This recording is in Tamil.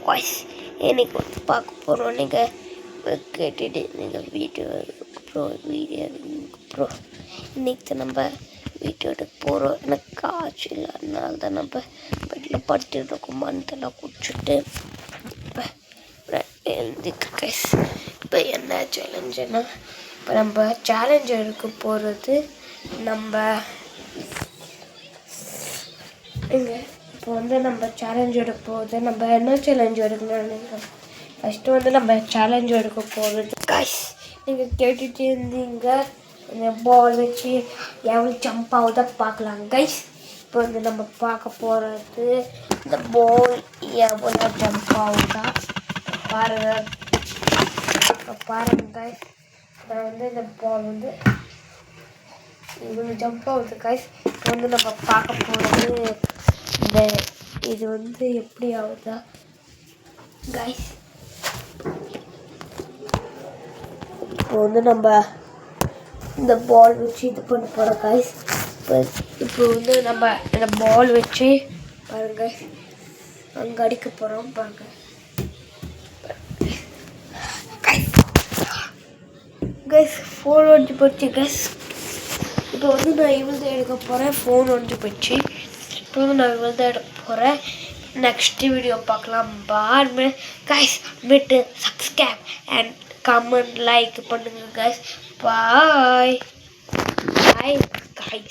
வாய்ஸ் இன்னைக்கு வந்து பார்க்க போகிறோம். நீங்கள் கேட்டுட்டு நீங்கள் வீடியோ அப்புறம் இன்றைக்கி தான் நம்ம வீடியோ எடுக்க போகிறோம். எனக்கு காய்ச்சல் இல்லை, அதனால தான் நம்ம வீட்டில் படுத்துட்டு இருக்கோம். மருந்தெல்லாம் குடிச்சிட்டு எழுந்திருக்க. இப்போ என்ன சேலஞ்சுன்னா, இப்போ நம்ம சேலஞ்ச் எடுக்க போகிறது இப்போ வந்து நம்ம சேலஞ்ச் எடுக்க போகுது. நம்ம என்ன சேலஞ்ச் எடுக்கணும்? ஃபஸ்ட்டு வந்து நம்ம சேலஞ்ச் எடுக்க போகிறது கைஸ். நீங்கள் கேட்டுகிட்டே இருந்தீங்க, இந்த பால் வச்சு எவ்வளோ ஜம்ப் ஆகுதா பார்க்கலாம் கைஸ். இப்போ வந்து நம்ம பார்க்க போகிறது இந்த பால் எவ்வளோ ஜம்ப் ஆகுதா பாருங்க கைஸ். நான் வந்து இந்த பால் வந்து இவ்வளோ ஜம்ப் ஆகுது கைஸ். இப்போ வந்து நம்ம பார்க்க போகிறது இது வந்து எப்படி ஆகுதா கைஸ். இப்போ வந்து நம்ம இந்த பால் வச்சு இது பண்ண போகிறோம் கைஸ். இப்போ வந்து நம்ம இந்த பால் வச்சு பாருங்க அங்கே அடிக்க போகிறோம் பாருங்க கைஸ். ஃபோன் ஒடிஞ்சு போச்சு கைஸ். இப்போ வந்து நான் இவ்வளோ எடுக்க போகிறேன். ஃபோன் ஒடிஞ்சு போச்சு. இப்போ வந்து நான் இவ்வளோ தான் எடுக்க போகிறேன். நெக்ஸ்ட் வீடியோ பார்க்கலாம். Bye guys. விட்டு சப்ஸ்கிரைப் அண்ட் கமெண்ட் லைக் பண்ணுங்க கைஸ். பாய் பாய் கைஸ்.